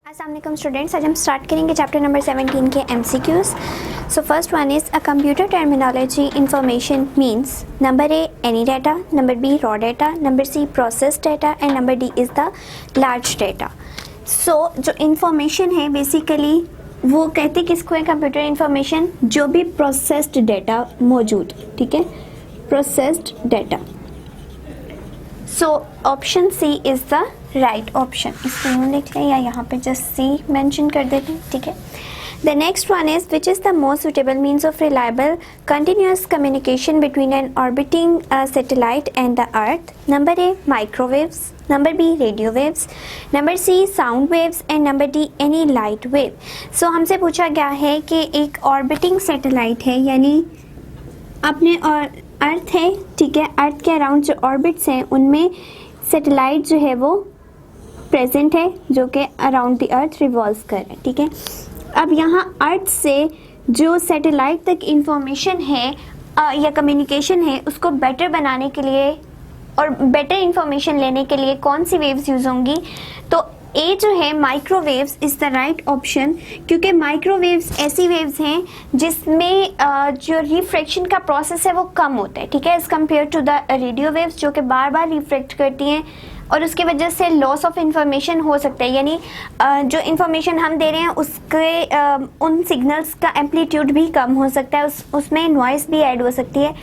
अस्सलाम वालेकुम स्टूडेंट्स, आज हम स्टार्ट करेंगे चैप्टर नंबर 17 के MCQs। So first one is a computer terminology information means number A any data, number B raw data, number C process data and number D is the large data. So जो information है basically वो कहते किसको है computer information, जो भी processed data मौजूद, ठीक है, processed data. So option C is the right option. इसको यूँ लिख लें या यहाँ पे जस्ट सी मेंशन कर देते हैं, ठीक है। The next one is which is the most suitable means of reliable continuous communication between an orbiting satellite and the earth. Number A microwaves, number B radio waves, number C sound waves and number D any light wave. So हमसे पूछा गया है कि एक orbiting satellite है, यानी अपने और अर्थ है, ठीक है, अर्थ के अराउंड जो ऑर्बिट्स हैं उनमें सैटेलाइट जो है वो प्रेजेंट है जो कि अराउंड द अर्थ रिवॉल्व कर रहा है, ठीक है। अब यहाँ अर्थ से जो सैटेलाइट तक इंफॉर्मेशन है या कम्युनिकेशन है उसको बेटर बनाने के लिए और बेटर इंफॉर्मेशन लेने के लिए कौन सी वेव्स यूज़ होंगी, तो ए जो है microwaves is the right option, क्योंकि माइक्रोवेव्स ऐसी वेव्स हैं जिसमें जो रिफ्रैक्शन का प्रोसेस है वो कम होता है, ठीक है, as compare to the radio waves जो कि बार बार रिफ्रैक्ट करती हैं और उसकी वजह से लॉस ऑफ इंफॉर्मेशन हो सकता है, यानी जो इंफॉर्मेशन हम दे रहे हैं उसके उन सिग्नल्स का एम्पलीट्यूड भी कम हो सकता है, उसमें नॉइस भी ऐड हो सकती है।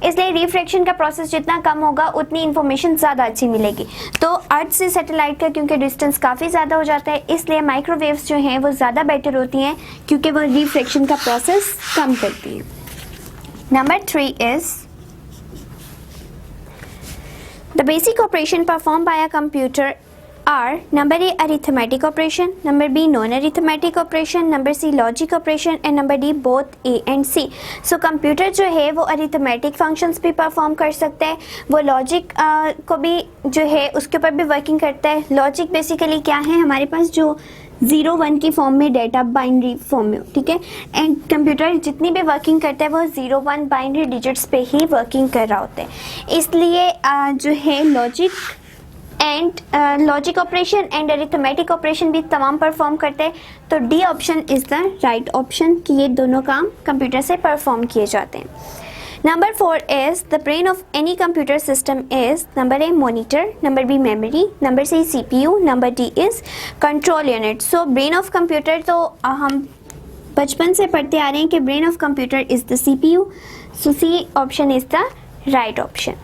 इसलिए रिफ्रैक्शन का प्रोसेस जितना कम होगा उतनी इन्फॉर्मेशन ज़्यादा अच्छी मिलेगी। तो अर्थ से सैटेलाइट का क्योंकि डिस्टेंस काफ़ी ज़्यादा हो जाता है, इसलिए माइक्रोवेव्स जो हैं वो ज़्यादा बेटर होती हैं क्योंकि वो रिफ्रैक्शन का प्रोसेस कम करती हैं। Number 3 is the basic operation performed by a computer are number A arithmetic operation, number B non-arithmetic operation, number C logic operation and number D both A and C। So computer जो है वो arithmetic functions भी perform कर सकता है, वो logic को भी जो है उसके ऊपर भी working करता है। logic basically क्या है, हमारे पास जो 0-1 की फॉर्म में डाटा बाइनरी फॉर्म में, ठीक है, एंड कंप्यूटर जितनी भी वर्किंग करता है वो 0-1 बाइनरी डिजिट्स पे ही वर्किंग कर रहा होता है। इसलिए जो है logic operation and arithmetic operation भी तमाम परफॉर्म करते हैं। तो D option is the right option कि ये दोनों काम कंप्यूटर से परफॉर्म किए जाते हैं। Number 4 is the brain of any computer system is number A monitor, number B memory, number C CPU, number D is control unit। So brain of computer तो हम बचपन से पढ़ते आ रहे हैं कि brain of computer is the CPU। So C option is the right option।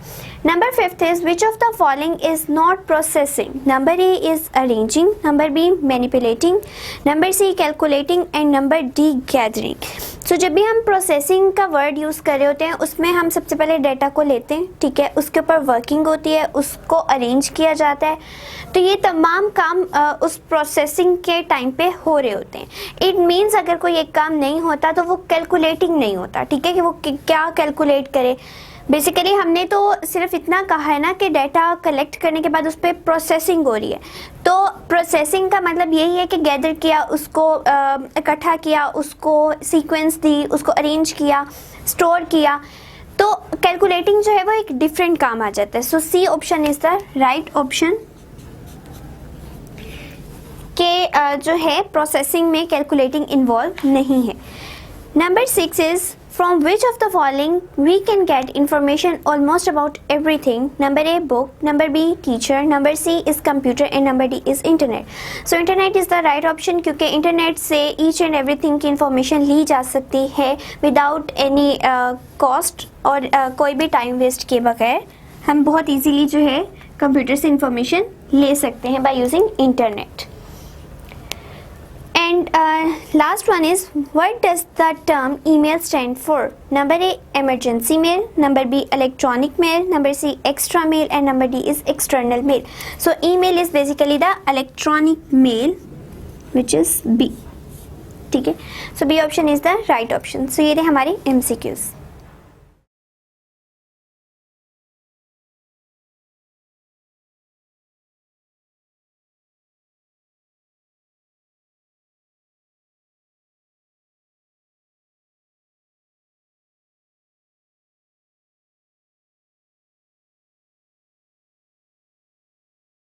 Number 5 is which of the following is not processing? Number A is arranging, number B manipulating, number C calculating and number D gathering। So जब भी हम processing का word use कर रहे होते हैं उसमें हम सबसे पहले डाटा को लेते हैं, ठीक है, उसके ऊपर वर्किंग होती है, उसको अरेंज किया जाता है। तो ये तमाम काम उस प्रोसेसिंग के टाइम पे हो रहे होते हैं। इट मीन्स अगर कोई एक काम नहीं होता तो वो कैलकुलेटिंग नहीं होता, ठीक है, कि वो क्या कैलकुलेट करे। बेसिकली हमने तो सिर्फ इतना कहा है ना कि डाटा कलेक्ट करने के बाद उस पर प्रोसेसिंग हो रही है। तो प्रोसेसिंग का मतलब यही है कि गैदर किया, उसको इकट्ठा किया, उसको सीक्वेंस दी, उसको अरेंज किया, स्टोर किया। तो कैलकुलेटिंग जो है वो एक डिफरेंट काम आ जाता है। So C option is the right option के जो है प्रोसेसिंग में कैलकुलेटिंग इन्वॉल्व नहीं है। Number 6 is From which of the following we can get information almost about everything? Number A book, number B teacher, number C is computer and number D is internet। So internet is the right option क्योंकि internet से each and everything की information ली जा सकती है without any cost और कोई भी time waste किए बगैर हम बहुत easily जो है कंप्यूटर से information ले सकते हैं by using internet। And last one is what does the term email stand for? Number A emergency mail, number B electronic mail, number C extra mail and number D is external mail। So email is basically the electronic mail which is B, ठीक है। So B option is the right option। So ये रहे हमारी MCQs।